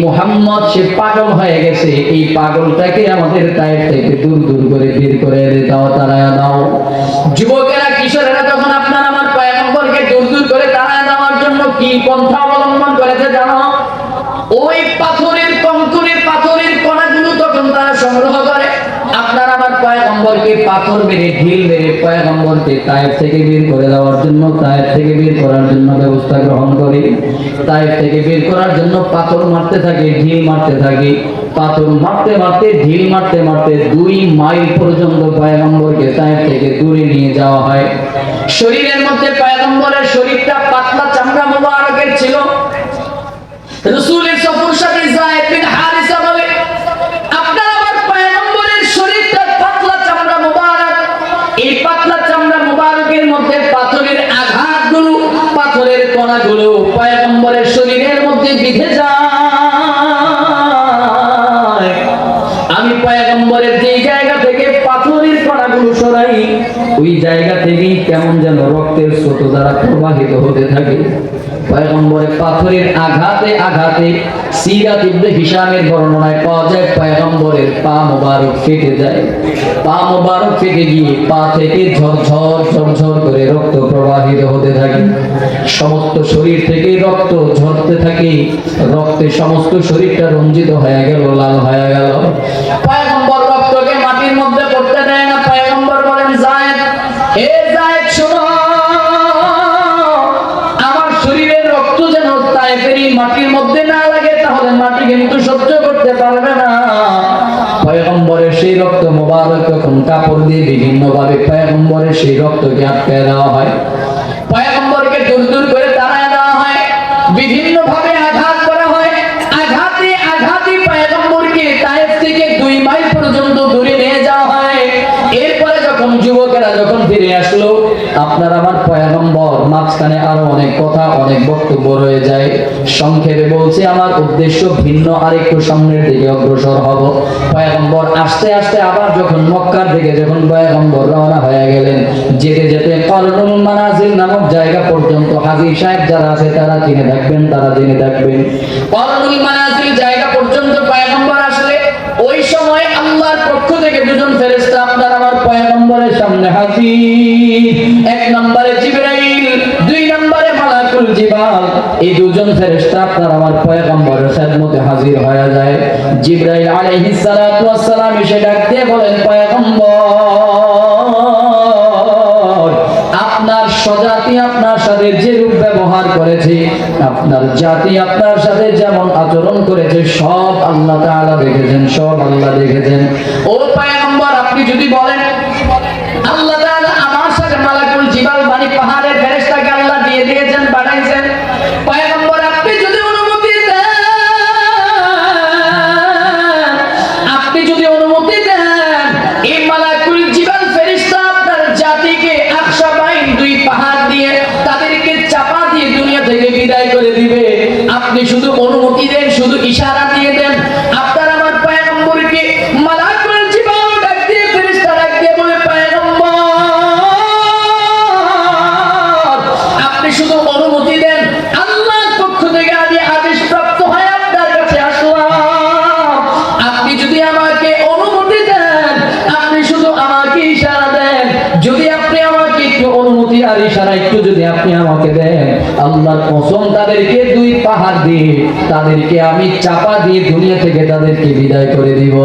মুহাম্মদ সে পাগল হয়ে গেছে, এই পাগলটাকে আমাদের তায়েফ থেকে দূর দূর করে বের করে দাও, তাড়ায়া দাও। যুবকেরা, কিশোরেরা তখন আপনার আমার পয়গম্বরকে দূর দূর করে তাড়ায়া দেওয়ার জন্য কি পন্থা অবলম্বন করেছে জানো? ওই পাথরের কঙ্করের পাথরের কণাগুলো তখন তারা সংগ্রহ করে আপনার আমার পয়গম্বরকে পাথর মেরে ঢিল মেরে পয়গম্বরকে তায়েফ থেকে বের করে দেওয়ার জন্য, তায়েফ থেকে বের করার জন্য ব্যবস্থা গ্রহণ করে। তায়েফ থেকে বের করার জন্য পাথর মারতে থাকে, ঢিল মারতে থাকে। পাথর মারতে মারতে ঢিল মারতে মারতে 2 মাইল পর্যন্ত পয়গম্বরকে তায়েফ থেকে দূরে নিয়ে যাওয়া হয়। শরীরের মধ্যে পয়গম্বরের শরীরটা পাতলা চামড়া মোবারকের ছিল। রাসূলের সফর সাথী যায়েদ বিন হারিসা বলে, আপনার আমার পয়গম্বরের শরীরটা পাতলা চামড়া মোবারক, এই পাতলা চামড়া মোবারকের মধ্যে পাথরের আঘাতগুলো, পাথরের কণাগুলো পয়গম্বরের শরীরের মধ্যে বিঁধে যায়। আমি পয়গম্বরের যেই জায়গা থেকে পাথরের কণাগুলো সরাই, ওই জায়গা থেকেই কেমন যেন রক্তের স্রোত দ্বারা প্রবাহিত হতে থাকে। পয়গম্বরের পাথরের আঘাতে আঘাতে সিরাত ইবনে হিশামের বর্ণনায় পাওয়া যায় পয়গম্বরের পা মোবারক ফেটে যায়। পা মোবারক ফেটে গিয়ে পা থেকে ঝরঝর ঝরঝর করে রক্ত প্রবাহিত হতে থাকে। সমস্ত শরীর থেকে রক্ত ঝরতে থাকে, রক্তে সমস্ত শরীরটা রঞ্জিত হয়ে গেল, লাল হয়ে গেল। পয়গম্বর রক্তকে মাটির মধ্যে পড়তে দেয় না। পয়গম্বর বলেন, যায়েদ, হে যায়েদ শোনো, মাটির মধ্যে না লাগে, তাহলে মাটি কিন্তু সহ্য করতে পারবে না। পয়গম্বরের সেই রক্ত মোবারক তখন কাপড় দিয়ে বিভিন্ন ভাবে পয়গম্বরের সেই রক্তকে আটকায় দেওয়া হয়। পয়গম্বরকে দূর দূর করে তাড়ায় দেওয়া হয়, বিভিন্ন ভাবে আঘাত করা হয়। আঘাতে আঘাতে পয়গম্বরকে তায়েফ থেকে 2 মাইল পর্যন্ত দূরে নিয়ে যাওয়া হয়। এরপরে যখন যুবকেরা যখন ফিরে আসলো, আপনার আমার পয়গম্বর মাঝখানে আরো অনেক কথা, অনেক বক্তব্য রয়ে যায়। সংক্ষেপে বলছি, আমার উদ্দেশ্য ভিন্ন, আরেকটু সামনের দিকে অগ্রসর হব। পয়গম্বর আস্তে আস্তে আবার যখন মক্কার দিকে যখন পয়গম্বর রওনা হয়ে গেলেন, যেতে যেতে কর্নুল মানাজিল নামক জায়গা পর্যন্ত, হাজী সাহেব যারা আছে তারা চিনে থাকবেন, তারা জেনে থাকবেন। কর্নুল মানাজিল জায়গা পর্যন্ত পয়গম্বর আসলে ওই সময় আল্লাহর পক্ষ থেকে 2 ফেরেশতা আপনার আমার পয়গম্বরের সামনে হাজির। 1 নম্বরে জিবরাইল, 2 নম্বরে মালাকুল জিবাল। এই 2 ফেরেশতা আপনার আমার পয়গম্বরের খেদমতে হাজির হয়ে যায়। জিবরাইল আলাইহিস সালাতু ওয়াস সালাম এসে ডাক দিয়ে বলেন, পয়গম্বর, আপনার স্বজাতি আপনার সাথে যে রূপ ব্যবহার করেছে, আপনার জাতি আপনার সাথে যেমন আচরণ করেছে, সব আল্লাহ তাআলা দেখেছেন, সব আল্লাহ দেখেছেন। ও পয়গম্বর, আপনি যদি বলেন আল্লাহ তাআলা আমার সাথে মালাকুল জিবাল মানে পাহাড়ের ফেরেশতাকে আল্লাহ দিয়ে দিয়েছেন, পাঠাইছেন। পয়গম্বর, আপনি যদি অনুমতি দেন, আপনি যদি অনুমতি দেন, এই মালাকুল জিবাল ফেরেশতা আপনার জাতিকে আকশাবাইন 2 পাহাড় দিয়ে তাদেরকে চাপা দিয়ে দুনিয়া থেকে বিদায় করে দিবে। আপনি শুধু অনুমতি দেন, শুধু ইশারা দিয়ে দেন। আপনার আমার পয়গম্বরকে মালাকুল জিবাল ডাক দিয়ে ফেরেশতা ডাক দিয়ে বলে, পয়গম্বর, আপনি শুধু অনুমতি দেন, আল্লাহর পক্ষ থেকে আমি আদেশ প্রাপ্ত হয়ে আপনার কাছে আসলাম। আপনি যদি আমাকে অনুমতি দেন, আপনি শুধু আমাকে ইশারা দেন, যদি আপনি আমাকে একটু অনুমতি আর ইশারা একটু যদি আপনি আমাকে দেন, আল্লাহর কসম তাদেরকে 2 পাহাড় দিয়ে তাদেরকে আমি চাপা দিয়ে দুনিয়া থেকে তাদেরকে বিদায় করে দিব।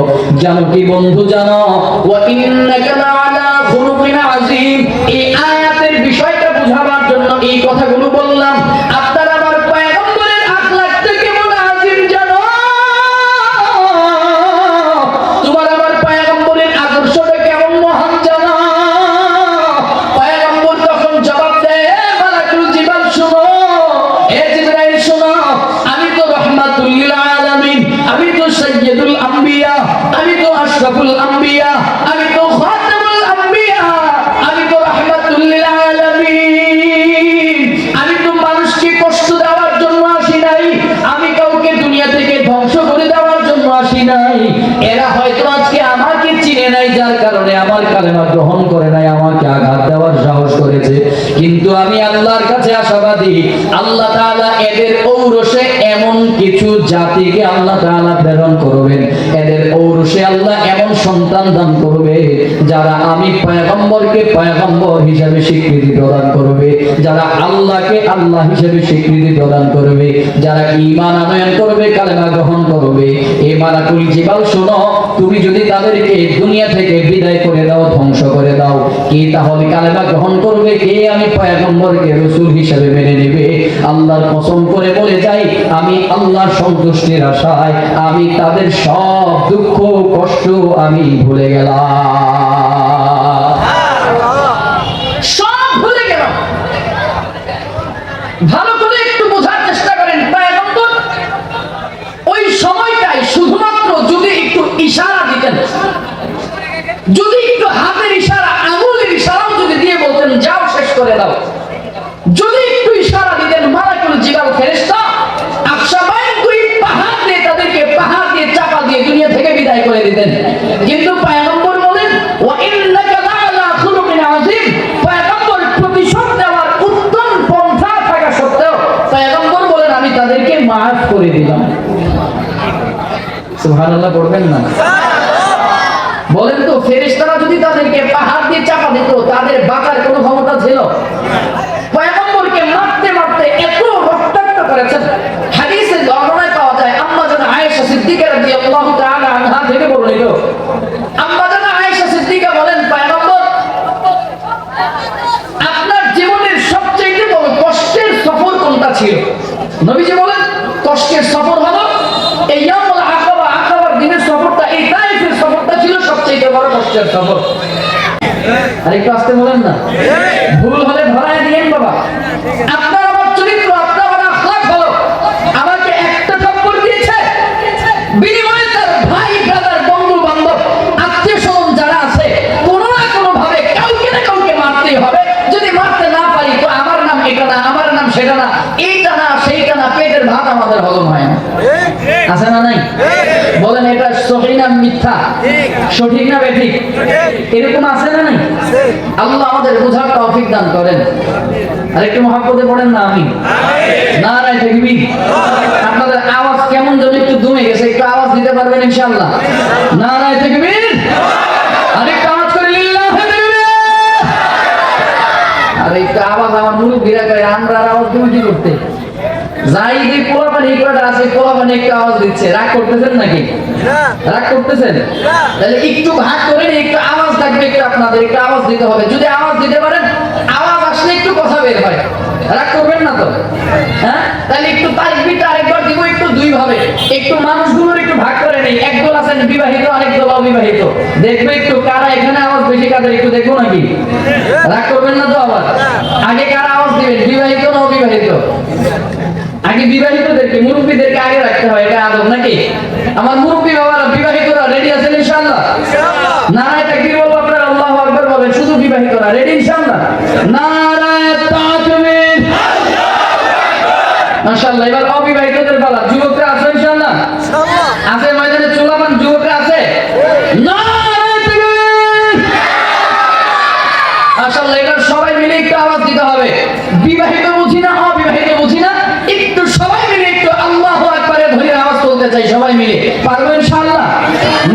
জানো কি বন্ধু, জানো, ওয়া ইন্নাকা লাআলা খুলুকিন আযীম। এই আয়াতের বিষয়টা বুঝাবার জন্য এই কথাগুলো বললাম। আপনার আমার পয়গম্বরের আখলাকটা কেমন আযীম জানো? তোমার আমার পয়গম্বরের আদর্শটা কেমন মহান জানো? পয়গম্বর তখন জবাব দেয়, মালাকুল জিবাল শোনো, হে জিবরাইল শোনো, আমি তো রাহমাতুল লিল আলামিন, আমি তো সাইয়্যিদুল আম্বিয়া, আমি তো আশরাফুল আম্বিয়া, আমি তো খাতামুল আম্বিয়া, আমি তো রাহমাতুল লিল আলামিন। আমি তো মানুষকে কষ্ট দেওয়ার জন্য আসি নাই, আমি কাউকে দুনিয়া থেকে ধ্বংস করে দেওয়ার জন্য আসি নাই। এরা হয়তো আজকে আমাকে চিনে নাই, যার কারণে কারণে আমার কালেমা গ্রহণ করে নাই, আমাকে আঘাত দেওয়ার সাহস করেছে। কিন্তু আমি আল্লাহর কাছে আশাবাদী, আল্লাহ তাআলা এদের ঔরসে এমন কিছু জাতিকে আল্লাহ তাআলা প্রেরণ করবেন, এদের ঔরসে আল্লাহ এমন সন্তান দান করবে যারা আমি পয়গম্বরকে পয়গম্বর হিসেবে স্বীকৃতি প্রদান করবে, যারা আল্লাহকে আল্লাহ হিসেবে স্বীকৃতি প্রদান করবে, যারা ঈমান আনয়ন করবে, কালেমা গ্রহণ করবে। এই মালাকুল জিবাল শোনো, তুমি যদি তাদেরকে দুনিয়া থেকে বিদায় করে দাও, ধ্বংস করে দাও, কে তাহলে কালেমা গ্রহণ করবে? কে আমি পয়গম্বরকে রাসূল হিসেবে মেনে নেবে? আল্লাহর কসম করে বলে যাই, আমি আল্লাহর সন্তুষ্টির আশায় আমি তাদের সব দুঃখ কষ্ট আমি ভুলে গেলাম, সব ভুলে গেলাম। ভালো করে একটু বোঝার চেষ্টা করেন, পয়গম্বর ওই সময়টাই শুধুমাত্র যদি একটু ইশারা দিতেন, যদি একটু হাতের ইশারা, আঙুলের ইশারাও যদি দিয়ে বলতেন যাও শেষ করে দাও, যদি একটু ইশারা দিতেন, মালাকুল জিবাল ফেরেশতা আকশাবাইন দুই পাহাড় দিয়ে তাদেরকে পাহাড় দিয়ে চাপা দিয়ে দুনিয়া থেকে বিদায় করে দিতেন। কিন্তু পয়গম্বর বলেন ওয়া ইন্নাকা লাআলা খুলুকিন আযীম, পয়গম্বর প্রতিশোধ দেওয়ার উত্তম পন্থা থাকা সত্ত্বেও পয়গম্বর বলেন আমি তাদেরকে মাফ করে দিলাম। সুবহানাল্লাহ পড়বেন না? বলেন তো, ফেরেশতারা যদি তাদেরকে পাহাড় দিয়ে চাপা দিত, তাদের বাঁচার কোনো ক্ষমতা ছিল? পয়গম্বরকে মারতে মারতে এত রক্তাক্ত করেছেন। হাদিসে বর্ণনায় পাওয়া যায়, আম্মা জান আয়েশা সিদ্দিকা রাদিয়াল্লাহু তাআলা আনহা থেকে বর্ণিত, আম্মা জান আয়েশা সিদ্দিকা বলেন, পয়গম্বর আপনার জীবনের সবচেয়ে বড় কষ্টের সফর কোনটা ছিল? নবীজি বলেন কষ্টের সফর হলো এই ইয়ামুল আকাবা, আকাবার দিনের সফরটা, এই তায়েফের সফরটা ছিল সবচেয়ে বড় কষ্টের সফর। আরেকটু আসতে বলেন না, ভুল হলে ধরায় দিয়েন বাবা। আপনার আমার চরিত্র, আপনার আমার আখলাক হলো, আমাকে একটা থাপ্পড় দিয়েছে, বিনিময়ে তার ভাই ব্রাদার বন্ধু বান্ধব আত্মীয় স্বজন যারা আছে, কোনো না কোনো ভাবে কাউকে না কাউকে মারতেই হবে। যদি মারতে না পারি তো আমার নাম এটা না, আমার নাম সেটা না, এইটা না সেইটা না, পেটের ভাত আমাদের হজম হয় না। আছে না নাই? বলেন এটা সহিহ না মিথ্যা, সঠিক না বেঠিক? এরকম আছে না নাই? আল্লাহ আমাদের বোঝার তৌফিক দান করেন। আরেকটু মহব্বতে পড়েন না আমিন। নারায়ে তাকবীর। আপনাদের আওয়াজ কেমন যেন একটু দমে গেছে, একটু আওয়াজ দিতে পারবেন ইনশাআল্লাহ? নারায়ে তাকবীর। আরেকটু আওয়াজ করে লিল্লাহি তাকবীর। আরেকটু আওয়াজ আমার মুরব্বিরা কয় আমরা আওয়াজ তুমি কি করতে? যাই যে পোলাপানি কয়টা আছে, পোলাপানি একটু আওয়াজ দিচ্ছে, রাগ করতেছেন নাকি? রাগ করতেছেন? তাহলে একটু ভাগ করে একটু আওয়াজ থাকবে, একটু আপনাদের একটু আওয়াজ দিতে হবে। যদি আওয়াজ দিতে পারেন, আওয়াজ আসলে একটু কথা বের হয়, রাগ করবেন না তো? হ্যাঁ, তাহলে একটু তাকবীরটা আরেকবার দিব, একটু দুই ভাবে, একটু মানুষগুলোর একটু ভাগ করে নেই। একদল আছেন বিবাহিত, আরেকদল অবিবাহিত, দেখবে একটু কারা এখানে আওয়াজ বেশি কাদের একটু দেখবো নাকি? রাগ করবেন না তো? আবার আগে কারা আওয়াজ দিবেন, বিবাহিত না অবিবাহিত? আগে বিবাহিতদেরকে, মুরব্বীদেরকে আগে রাখতে হয়, এটা আদব নাকি? আমার মুরব্বী বাবারা বিবাহিতরা রেডি আছেন ইনশাআল্লাহ? নারায়ে তাকবীর বলবো, আপনারা আল্লাহু আকবার বলেন। শুধু বিবাহিতরা রেডি ইনশাআল্লাহ? নারায়ে তাকবীর। মাশাআল্লাহ। এবার অবিবাহিতদের পালা, যুবকরা আছে ইনশাআল্লাহ? আছে ময়দানে চুলামান যুবকরা আছে? নারায়ে তাকবীর। মাশাআল্লাহ। এবার সবাই মিলে একটু আওয়াজ দিতে হবে। বিবাহিত বুঝি না, অবিবাহিত বুঝি না, একটু সবাই মিলে একটু আল্লাহু আকবারে ধরে আওয়াজ তুলতে চাই, সবাই মিলে পারবো ইনশাআল্লাহ?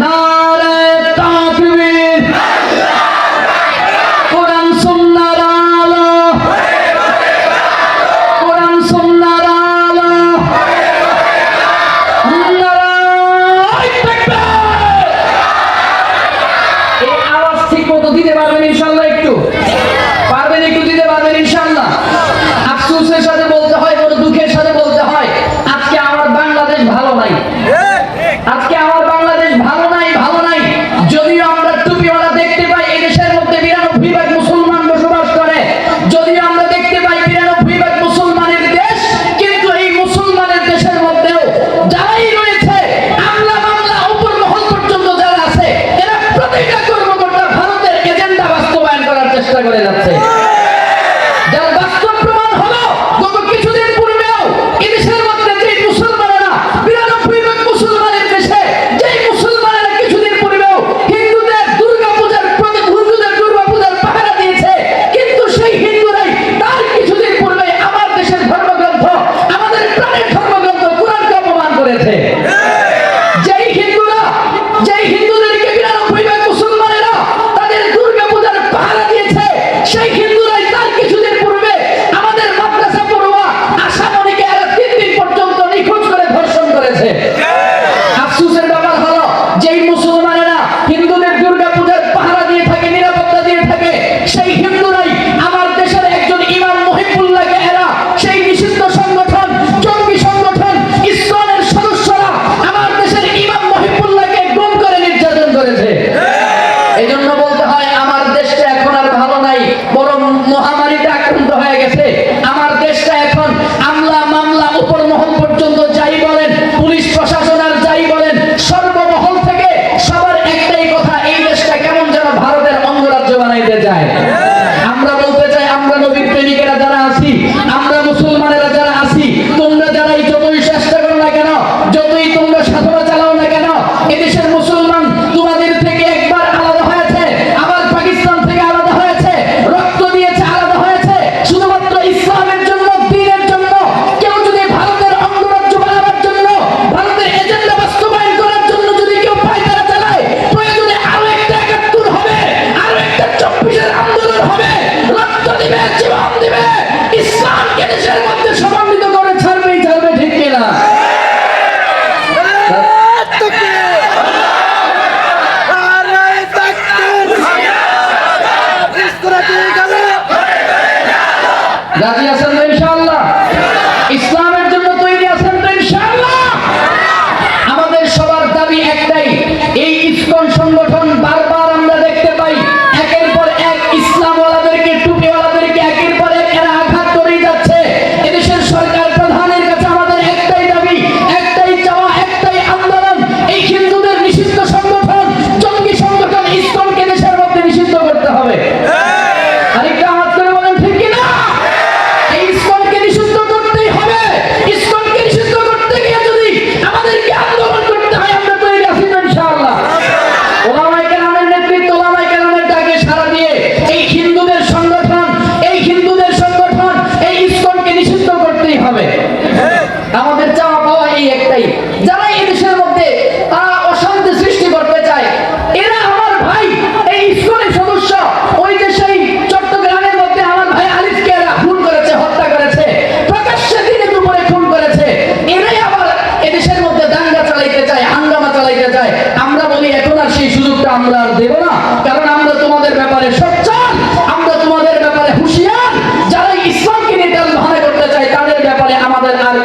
নারায়ে তাকবীর। কোরআন সুন্নাহর আলো, কোরআন সুন্নাহর আলো, নারায়ে তাকবীর। এই আওয়াজ ঠিক মতো দিতে পারবেন ইনশাআল্লাহ? একটু পারবেন? একটু দিতে পারবেন ইনশাআল্লাহ? আফসোসের সাথে বলতে হয়, বড় দুঃখের সাথে বলতে হয়, আজকে আমার বাংলাদেশ ভালো নাই। আজকে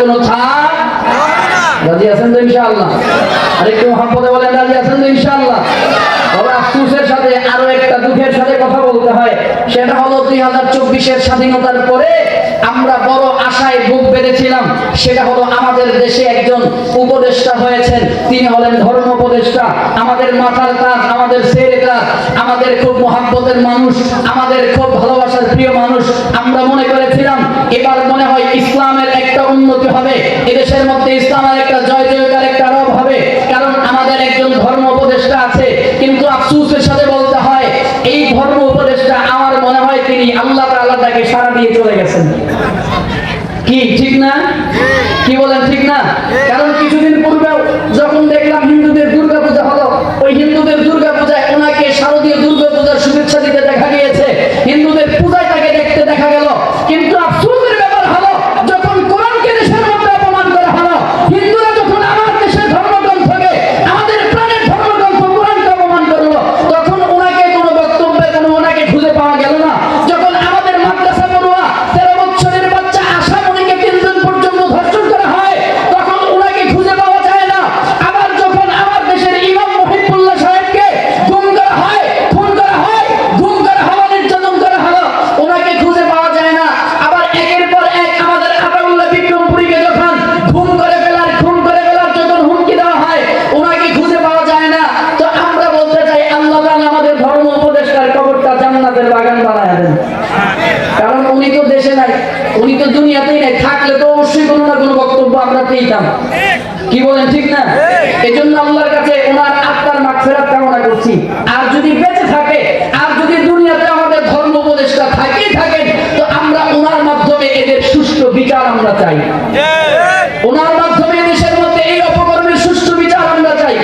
কোনো থাক রাজি আছেন তো ইনশাআল্লাহ? আর একটু মহব্বতে বলেন রাজি আছেন তো ইনশাআল্লাহ? তবে আফসোসের সাথে আরো একটা দুঃখের সাথে কথা বলতে হয়, সেটা হলো 2024-এর স্বাধীনতার পরে আমরা বড় আশায় বুক বেঁধেছিলাম। সেটা হলো আমাদের দেশে একজন উপদেষ্টা হয়েছেন, তিনি হলেন ধর্ম উপদেষ্টা, আমাদের মাথার তাজ, আমাদের ছেলেটা, আমাদের খুব মহব্বতের মানুষ, আমাদের খুব ভালোবাসার প্রিয় মানুষ। আমরা মনে করেছিলাম এবার মনে হয় ইসলামের একটা উন্নতি হবে, এদেশের মধ্যে ইসলামের একটা জয় জয়কার একটা রব হবে, কারণ আমাদের একজন ধর্ম উপদেষ্টা আছে। কিন্তু আফসোসের সাথে বলতে হয়, এই ধর্ম উপদেষ্টা আমার মনে হয় তিনি আল্লাহ তাআলা তাকে সাড়া দিয়ে চলে গেছেন। কি ঠিক না? কি বলেন ঠিক না? কারণ কিছুদিন পূর্বে যখন দেখলাম হিন্দুদের দুর্গাপূজা হলো, ওই হিন্দুদের দুর্গাপূজায় ওনাকে শারদীয় দুর্গাপূজার শুভেচ্ছা দিতে দেখা গিয়েছে, হিন্দুদের পূজায় তাকে দেখতে দেখা গেল। কিন্তু আফসোসের ব্যাপার হলো, যখন কোরআনকে দেশের মধ্যে অপমান করা হলো, হিন্দুরা যখন আমার দেশের ধর্মগ্রন্থকে, আমাদের প্রাণের ধর্মগ্রন্থ কোরআনকে অপমান করলো, তখন ওনাকে কোনো বক্তব্যে কোনো ওনাকে খুঁজে পাওয়া গেল না। যখন আমাদের মাদ্রাসা পড়ুয়া 13 বছরের বাচ্চা আশামণিকে 3 দিন পর্যন্ত ধর্ষণ করা হয়, তখন ওনাকে খুঁজে পাওয়া যায় না। আবার যখন আমার দেশের ইমাম মহিবুল্লাহ সাহেবকে গুম করা হয়, খুন করা হয়, গুম করা হলো, নির্যাতন করা হলো, ওনাকে খুঁজে পাওয়া যায় না। আবার একের পর এক আমাদের আতাউল্লাহ বিক্রমপুরীকে যখন খুন করে ফেলার যখন হুমকি দেওয়া হয়, ওনাকে খুঁজে পাওয়া যায় না। তো আমরা বলতে চাই, আল্লাহ তাআলা আমাদের ধর্ম উপদেষ্টার কবরটা জান্নাতের বাগান বানায় দেন। কারণ উনি তো দেশে নাই, উনি তো দুনিয়াতেই নাই, থাকলে তো অবশ্যই কোনো না কোনো বক্তব্য আমরা পেতাম। কি বলেন ঠিক না? এজন্য আল্লাহর কাছে ওনার আত্মার মাগফিরাত কামনা করছি। আর যদি বেঁচে থাকে, আর যদি দুনিয়াতে আমাদের ধর্ম উপদেষ্টা থাকেই থাকেন, তো আমরা ওনার মাধ্যমে এদের সুষ্ঠু বিচার আমরা চাই। ওনার মাধ্যমে দেশের মধ্যে এই অপকর্মের সুষ্ঠু বিচার আমরা চাই।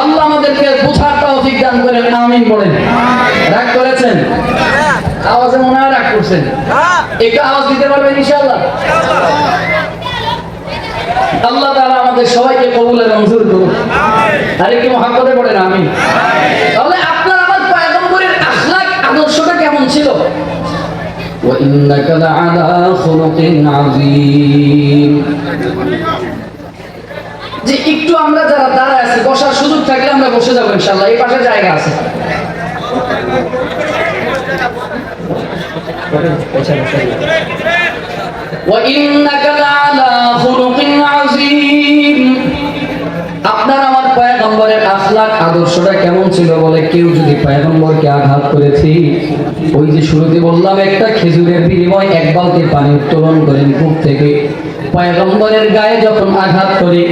আল্লাহ আমাদেরকে বোঝার তৌফিক দান করেন, আমিন বলেন। রাগ করেছেন? আওয়াজে মনে হয় রাগ করছেন, একটু আওয়াজ দিতে পারবেন ইনশাআল্লাহ? আল্লাহ তাআলা আমাদের সবাইকে কবুল আর মঞ্জুর করুন। আর একটু মহব্বতে পড়েন আমিন। তাহলে আপনার আমার পয়গম্বরের আখলাক আদর্শটা কেমন ছিল? ওয়া ইন্নাকা লাআলা খুলুকিন আযীম। যে একটু আমরা যারা দাঁড়ায় আছি, বসার সুযোগ থাকলে আমরা বসে যাবো ইনশাআল্লাহ, এই পাশে জায়গা আছে। আপনার আমার পয়গম্বরের আখলাক আদর্শটা কেমন ছিল বলে কেউ যদি পয়গম্বরকে আঘাত করেছে, ওই যে শুরুতে বললাম একটা খেজুরের বিনিময়ে 1 বালতি পানি উত্তোলন করেন কূপ থেকে, পয়গম্বরের গায়ে যখন আঘাত করে,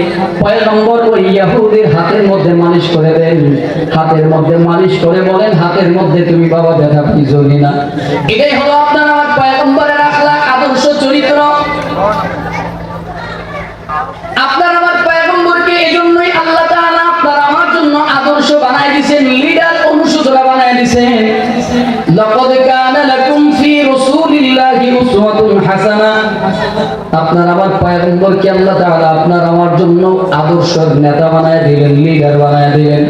পয়গম্বর ওই ইহুদির হাতের মধ্যে মালিশ করে দেন, হাতের মধ্যে মালিশ করে বলেন, হাতের মধ্যে তুমি বাবা ব্যথা বুঝোনি না। এটাই হলো আপনার আমার পয়গম্বরের আখলাক আদর্শ চরিত্র। আপনার আমার পয়গম্বরকে এজন্যই আল্লাহ তাআলা আপনার আমার জন্য আদর্শ বানায় দিয়েছেন, লিডার অনুসরণ বানায় দিয়েছেন। লাকাদ কানা লাকুম ফি রাসূলিল্লাহি উসওয়াতুন হাসানাহ। আপনার আমার পয়গম্বরকে আল্লাহ তাআলা আপনার আমার জন্য আদর্শ নেতা বানায় দিলেন, লিডার বানায় দিলেন।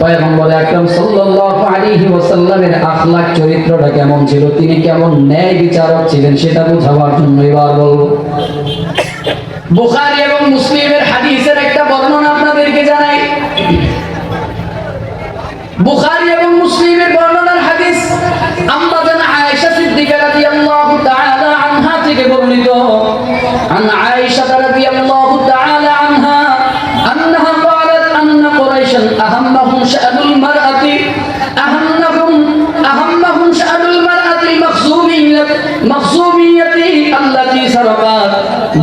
পয়গম্বর আকরাম সাল্লাল্লাহু আলাইহি ওয়াসাল্লামের আখলাক চরিত্রটা কেমন ছিল, তিনি কেমন ন্যায় বিচারক ছিলেন, সেটা বোঝাবার জন্য এবার বলবো। বুখারী এবং মুসলিমের হাদিসের একটা বর্ণনা আপনাদেরকে জানাই। বুখারী এবং মুসলিমের বর্ণনার হাদিস আম্মা জান আয়েশা সিদ্দিকা রাদিয়াল্লাহু তাআলা আনহা থেকে বর্ণিত। আন আয়েশা রাদিয়াল্লাহু তাআলা আনহা আন্নাহা ক্বালাত আন্না কুরাইশান আহাম্মাহুম শা'নুল মারআতি আহাম্মাহুম শা'নুল মারআতি মাখজুমিয়াতি আল্লাতী সারাকাত।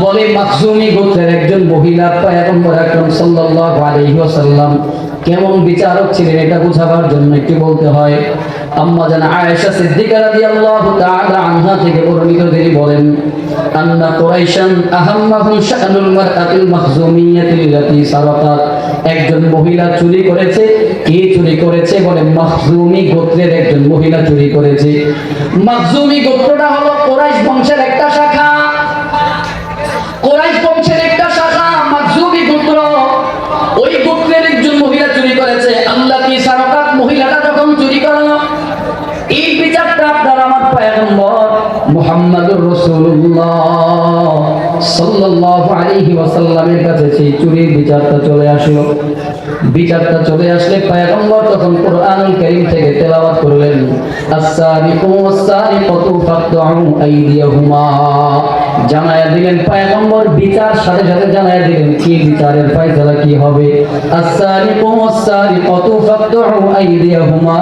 বলে মাখজুমি গোত্রের একজন মহিলা পয়গম্বর আকরাম সাল্লাল্লাহু আলাইহি ওয়াসাল্লাম কেমন বিচারক ছিলেন এটা বোঝাবার জন্য একটু বলতে হয়। আম্মা জান আয়েশা সিদ্দিকা রাদিয়াল্লাহু তাআলা আনহা থেকে বর্ণিত, তিনি বলেন, আন্না কুরাইশান আহাম্মাহুম শা'নুল মারআতিল মাখজুমিয়াতিল্লাতী সারাকাত। একজন মহিলা চুরি করেছে। কে চুরি করেছে? বলে মাখজুমি গোত্রের একজন মহিলা চুরি করেছে। মাখজুমি গোত্রটা হলো কুরাইশ বংশের একটা শাখা, কুরাইশ বংশের একটা শাখা মাখজুমি গোত্র। ওই গোত্রের একজন মহিলা চুরি করেছে। আল্লাতী সারাকাত, মহিলাটা যখন চুরি করলো, এই বিচারটা আপনার আমার পয়গম্বর মুহাম্মদুর রাসূলুল্লাহ সাল্লাল্লাহু আলাইহি ওয়াসাল্লামের কাছে সেই চুরির বিচারটা চলে আসলো। বিচারটা চলে আসলে পয়গম্বর তখন কুরআনুল কারীম থেকে তেলাওয়াত করলেন, আস-সারিকু ওয়াস-সারিকাতু ফাকতুউ আইদিয়াহুমা। জানায়া দিলেন পয়গম্বর, বিচার সাথে সাথে জানায়া দিলেন কি বিচারের ফয়সালা কি হবে। আস-সারিকু ওয়াস-সারিকাতু ফাকতুউ আইদিয়াহুমা।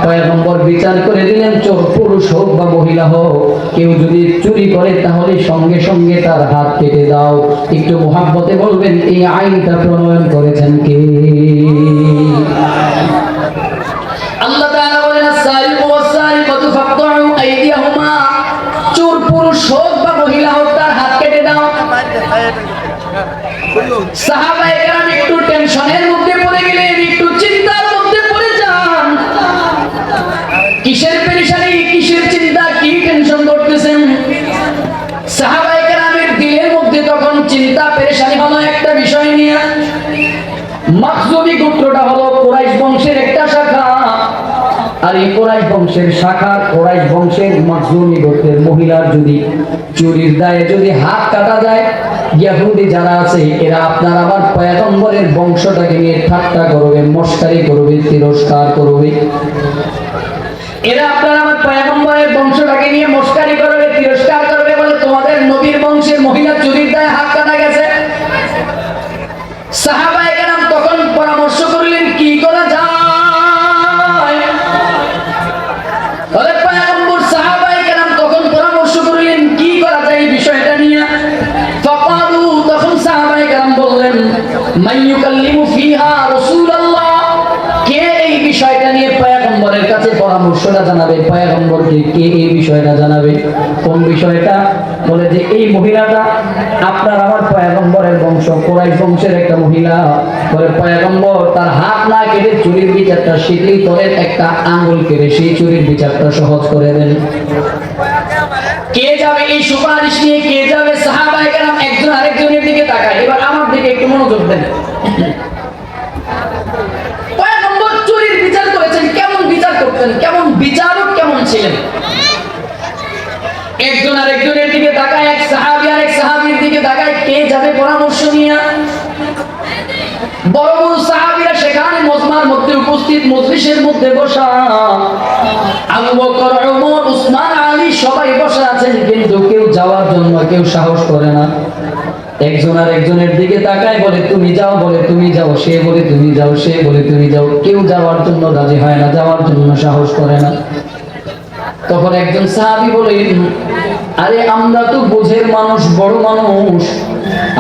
পয়গম্বর বিচার করে দিলেন, চোর পুরুষ হোক বা মহিলা হোক, কেউ যদি চুরি করে তাহলে সঙ্গে সঙ্গে তার হাত কেটে দাও। একটু মুহাব্বতে বলবেন এই আইনটা প্রণয়ন করেছেন কে? আল্লাহ তাআলা বলেন, আস-সারিকু ওয়াস-সারিকাতু ফাকতুউ আইদিয়াহুমা। চোর পুরুষ হোক বা মহিলা হোক তার হাত কেটে দাও। সাহাবায়ে কেরাম একটু টেনশনের মধ্যে পড়ে গেলেন, একটু চিন্তার মধ্যে পড়ে যান। কিসের পেরেশানি, কিসের চিন্তা, কি টেনশন করতেছেন? সাহাবায়ে কেরামের দিলের মধ্যে তখন চিন্তা পেরেশানি হলো একটা বিষয় নিয়ে। মাখজুমি গোত্রটা হলো কুরাইশ বংশের একটা শাখা, আর এই কুরাইশ বংশের শাখার কুরাইশ বংশের মাখজুমি গোত্রের মহিলার যদি চুরির দায়ে যদি হাত কাটা যায়, ইহুদি যারা আছে এরা আপনার আমার পয়গম্বরের বংশটাকে নিয়ে ঠাট্টা করবে, মশকারি করবে, তিরস্কার করবে। এরা আপনার আমার পয়গম্বরের বংশটাকে নিয়ে মশকারি করবে, তিরস্কার করবে, বলে তোমাদের নবীর বংশের মহিলা চুরির দায়ে হাত কাটা গেছে। সাহাবায়ে কেরাম তখন পরামর্শ করলেন কি করা যায়। বলে পয়গম্বর, সাহাবায়ে কেরাম তখন পরামর্শ করলেন কি করা যায় এই বিষয়টা নিয়ে। ফাকালু, তখন সাহাবায়ে কেরাম বললেন, মাইয়ুকাল্লিমু ফিহা রাসূলুল্লাহ। কে এই বিষয়টা নিয়ে পয়গম্বরের কাছে পরামর্শটা জানাবে? পয়গম্বরকে কে এই বিষয়টা জানাবে? কোন বিষয়টা? বলে যে এই মহিলাটা আপনার আমার পয়গম্বরের বংশ, কুরাইশ বংশের একটা মহিলা। বলে পয়গম্বর তার হাত না কেটে চুরির বিচারটা শিথিল করে একটা আঙ্গুল কেটে সেই চুরির বিচারটা সহজ করে দেন। কে যাবে এই সুপারিশ নিয়ে? কে যাবে? সাহাবায়ে কেরাম একজন আরেকজনের দিকে তাকায়। এবার আমার দিকে একটু মনোযোগ দেন। পয়গম্বর চুরির বিচার করেছেন, কেমন বিচার করতেন, কেমন বিচারক কেমন ছিলেন? একজন আরেকজনের দিকে তাকায়, এক সাহাবী আরেক সাহাবীর দিকে তাকায়, কে যাবে পরামর্শ নিয়ে? বড় বড় সাহাবীরা সেখানে মজমার মধ্যে উপস্থিত, মজলিসের মধ্যে বসা। আবু বকর, ওমর, উসমান, আলী সবাই বসা আছেন, কিন্তু কেউ যাওয়ার জন্য কেউ সাহস করে না। একজন আর একজনের দিকে তাকায়, বলে তুমি যাও, বলে তুমি যাও, সে বলে তুমি যাও, সে বলে তুমি যাও। কেউ যাওয়ার জন্য রাজি হয় না, যাওয়ার জন্য সাহস করে না। তখন একজন সাহাবী বলেন, আরে আমরা তো বোঝের মানুষ, বড় মানুষ,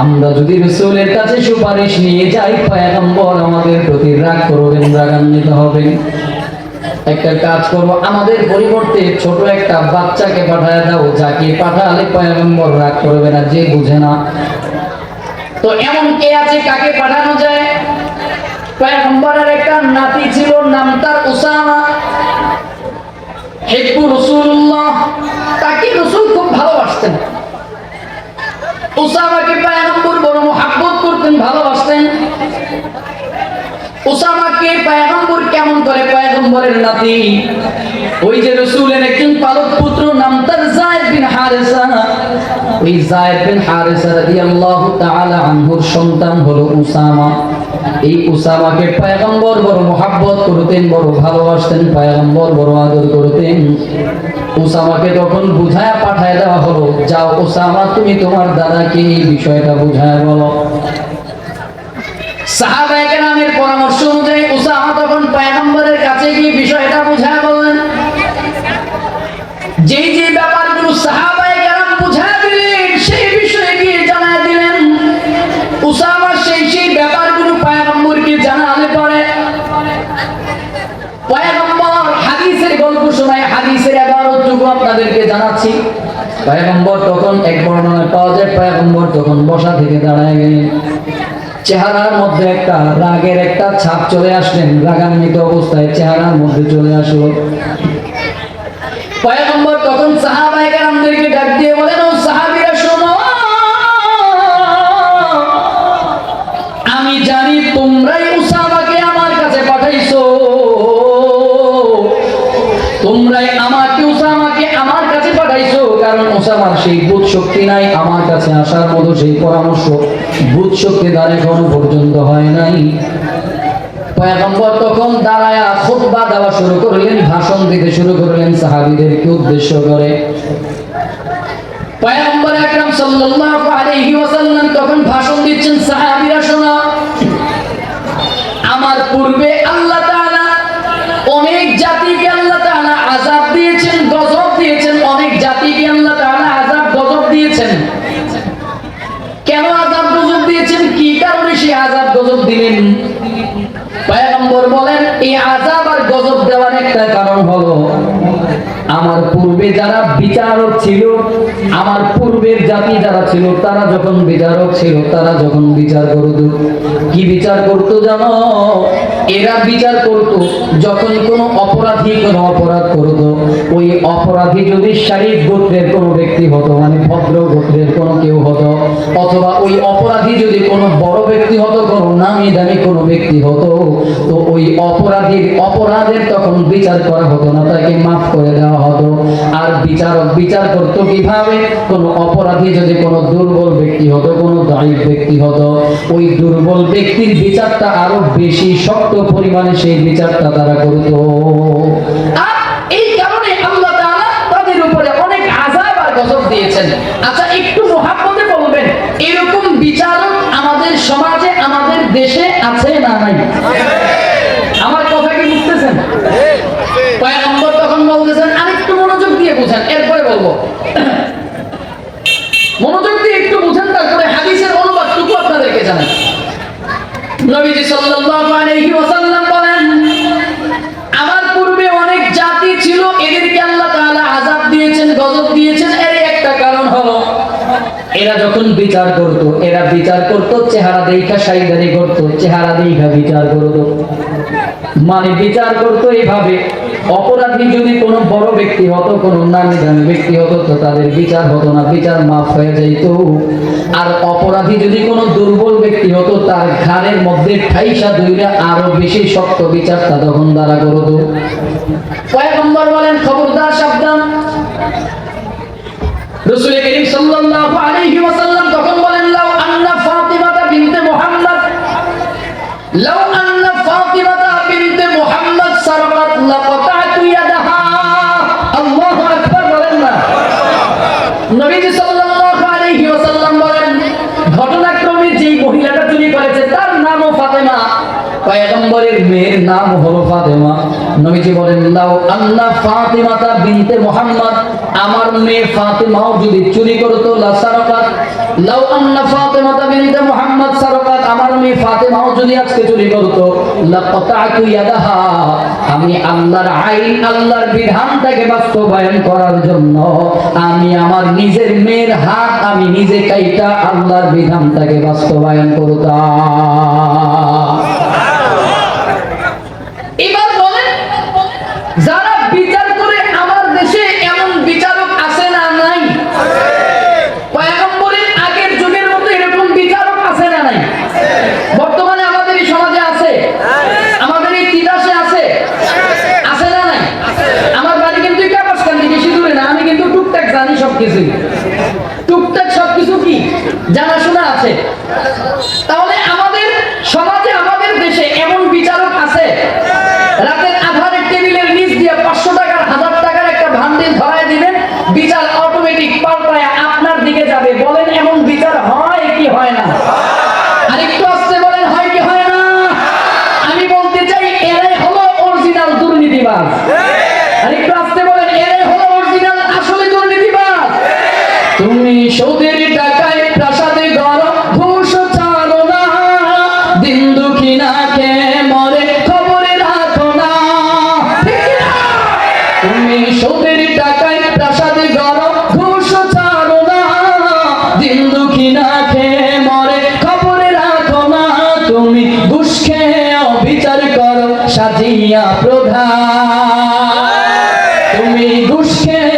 আমরা যদি রাসূলের কাছে সুপারিশ নিয়ে যাই পয়গম্বর আমাদের প্রতি রাগ করবেন, রাগান্বিত হবেন। একটা কাজ করব, আমাদের পরিবর্তে ছোট একটা বাচ্চাকে পাঠায় দাও, যাকে পাঠালে পয়গম্বর রাগ করবে না, যে বুঝে না। তো এমন কে আছে কাকে পাঠানো যায়? পয়গম্বরের একটা নাতি ছিল, নাম তার উসামা। হিব্বু রাসূলুল্লাহ, তাকে রাসূল খুব ভালোবাসতেন। উসামাকে পয়গম্বর বড় মুহাব্বত করতেন, ভালোবাসতেন। উসামাকে পয়গম্বর কেমন করে? পয়গম্বরের নাতি, ওই যে রাসূলের একজন পালক পুত্র, নাম তার যায়েদ বিন হারিসা। ওই যায়েদ বিন হারিসা রাদিয়াল্লাহু তাআলা আনহুর সন্তান হলো উসামা। এই উসামাকে পয়গম্বর বড় মুহাব্বত করতেন, বড় ভালোবাসতেন, পয়গম্বর বড় আদর করতেন। উসামাকে তখন বুঝায়া পাঠায় দেওয়া হলো, যাও উসামা তুমি তোমার দাদাকে এই বিষয়টা বুঝায় বলো। সাহাবায়ে কেরামের পরামর্শ অনুযায়ী উসামা তখন পয়গম্বরের কাছে গিয়ে বিষয়টা বুঝায় বললেন। যেই যে ব্যাপারগুলো সাহাবায়ে কেরাম বুঝায় দিলেন, সেই বিষয়ে গিয়ে জানায় দিলেন। উসামা সেই ব্যাপারগুলো পয়গম্বরকে জানালে পরে পয়গম্বর হাদিসের গল্প শোনায়, হাদিসের ইবারতটুকু আপনাদেরকে জানাচ্ছি। পয়গম্বর তখন এক বর্ণনায় পাওয়া যায়, পয়গম্বর তখন বসা থেকে দাঁড়ায় গেলেন, চেহারার মধ্যে একটা রাগের একটা ছাপ চলে আসলেন, রাগান্বিত অবস্থায় চেহারার মধ্যে চলে আসলো। পয়গম্বর তখন সাহাবায়ে কেরামদেরকে ডাক দিয়ে বলেন, ও সাহাবীরা শোনো, আমি জানি তোমরাই উসামাকে আমার কাছে পাঠাইছো, তোমরাই উসামাকে আমার কাছে পাঠাইছো, কারণ উসামার সেই বুধ শক্তি নাই আমার কাছে কাছে আসার মতো সেই পরামর্শ বুধ শক্তি দ্বারা এখনো পর্যন্ত হয় নাই। পয়গম্বর তখন দাঁড়ায়া খুতবা দেওয়া শুরু করলেন, ভাষণ দিতে শুরু করলেন সাহাবীদেরকে উদ্দেশ্য করে। পয়গম্বর আকরাম সাল্লাল্লাহু আলাইহি ওয়াসাল্লাম তখন ভাষণ দিচ্ছেন, সাহাবীরা শোনো, আমার পূর্বে আল্লাহ তাআলা অনেক জাতিকে আল্লাহ তাআলা আযাব দিয়েছেন, গজব দিয়েছেন, অনেক জাতিকে আল্লাহ তাআলা আযাব গজব দিয়েছেন। কেন আযাব গজব দিয়েছেন, কি কারণে সেই আযাব গজব দিলেন? পয়গম্বর বলেন, এই আযাব আর গজব দেওয়ার একটা কারণ হলো, আমার পূর্বে যারা বিচারক ছিল, আমার পূর্বের জাতি যারা ছিল, তারা যখন বিচারক ছিল, তারা যখন বিচার করত, কি বিচার করত জানো? এরা বিচার করত, যখন কোনো অপরাধী কোনো অপরাধ করত, ওই অপরাধী যদি শরীফ গোত্রের কোনো ব্যক্তি হতো, মানে ভদ্র গোত্রের কোনো কেউ হতো, অথবা ওই অপরাধী যদি কোনো বড় ব্যক্তি হতো, কোনো নামি দামি কোনো ব্যক্তি হতো, তো ওই অপরাধের তখন বিচার করা হতো না, তাকে মাফ করে দেওয়া হতো। আর বিচারক বিচার করতো কিভাবে? কোনো অপরাধী যদি কোনো দুর্বল ব্যক্তি হতো, কোনো দায়িক ব্যক্তি হতো, ওই দুর্বল ব্যক্তির বিচারটা আরো বেশি শক্ত পরিমাণে সেই বিচারটা তারা করতো। আর এই কারণে আল্লাহ তাআলা তাদের উপরে অনেক আযাব আর গজব দিয়েছেন। আচ্ছা, একটু মুহাব্বতে বলবেন, এরকম বিচারক আমাদের সমাজে, আমাদের দেশে আছে না নাই? আমার কথা কি বুঝতেছেন? পয়গম্বর তখন বলতেছেন, আরেকটু মনোযোগ দিয়ে বুঝেন, এরপরে বলবো। মনোযোগ দিয়ে একটু বুঝেন, তারপরে হাদিসের অনুবাদটুকু আপনাদেরকে জানাই। নবীজি সাল্লাল্লাহু আলাইহি ওয়াসাল্লাম বলেন, আমার পূর্বে অনেক জাতি ছিল, এদেরকে আল্লাহ তাআলা আযাব দিয়েছেন, গজব দিয়েছেন। এর একটা কারণ হলো, এরা যখন বিচার করত চেহারা দেখা, সাইদারি করত, চেহারা দেখা বিচার করত। মানে বিচার করত এইভাবে, অপরাধী যদি কোনো বড় ব্যক্তি হতো, কোনো নামি দামি ব্যক্তি হতো, তো তাদের বিচার হতো না, বিচার মাফ হয়ে যাইত। আর অপরাধী যদি কোনো দুর্বল ব্যক্তি হতো, তার ঘাড়ের মধ্যে ঠাইসা ধইরা আরো বেশি শক্ত বিচারটা তখন দ্বারা করত। পয়গম্বর বলেন, খবরদার, সাবধান। রাসূল করিম সাল্লাল্লাহু আলাইহি ওয়াসাল্লাম তখন বলেন, লাউ আন্না ফাতিমাতা বিনতে মুহাম্মদ, লাউ আন্না ফাতিমাতা বিনতে মুহাম্মদ সারাকাত লাকাতাতু ইয়াদাহা। আল্লাহু আকবার বলেন না? নবীজি সাল্লাল্লাহু আলাইহি ওয়াসাল্লাম বলেন, ঘটনাক্রমে যেই মহিলাটা চুরি করেছে তার নামও ফাতেমা, পয়গম্বরের মেয়ের নাম হলো ফাতেমা। নবীজি বলেন, লাউ আন্না ফাতিমাতা বিনতে মুহাম্মদ, আমার মেয়ে ফাতেমাও যদি চুরি করতো, লা সারাকাত, লাউ আন্না ফাতিমাতা বিনতে মুহাম্মদ সারাকাত, আমার মেয়ে ফাতেমাও যদি আজকে চুরি করতো, লাকাতাতু ইয়াদাহা, আমি আল্লাহর আইন, আল্লাহর বিধানটাকে বাস্তবায়ন করার জন্য আমি আমার নিজের মেয়ের হাত আমি নিজে কাইটা আল্লাহর বিধানটাকে বাস্তবায়ন করতাম। এবার বলেন, যারা বিচার করে আমার দেশে এমন বিচারক আছে না নাই? পয়গম্বরের আগের যুগের মতো এরকম বিচারক আছে না নাই? বর্তমানে আমাদের এই সমাজে আছে, আমাদের এই তিতাসে আছে, আছে না নাই? আমার বাড়ি কিন্তু কাপাসকান্দি, বেশি দূরে না, আমি কিন্তু টুকটাক জানি সবকিছু, টুকটাক সবকিছু কি জানাশোনা আছে। তাহলে আমাদের সমাজে, আমাদের দেশে এমন বিচারক আছে, রাতের আধারে টেবিলের নিচ দিয়ে 500 টাকার 1000 টাকার একটা ভান্ডিল ধরায় দিবেন, বিচার অটোমেটিক পাল্টায় আপনার দিকে যাবে। বলেন, এমন বিচার হয় কি হয় না? আরেকটু আস্তে বলেন, হয় কি হয় না? আমি বলতে চাই, এরাই হলো অরিজিনাল দুর্নীতিবাজ। আরেকটু আস্তে বলেন, এরাই হলো অরিজিনাল আসলে দুর্নীতিবাজ। তুমি সুদের টাকায় প্রাসাদে ঘর ঘুষ ছাড়ো না, দিন দুঃখী না খেয়ে মরে খবরে রাখো না। তুমি সুদের টাকায় প্রাসাদে ঘর ঘুষ ছাড়ো না, দিন দুঃখী না খেয়ে মরে খবরে রাখো না। তুমি ঘুষ খেয়ে বিচার করো সাজিয়া প্রধান, তুমি ঘুষ খেয়ে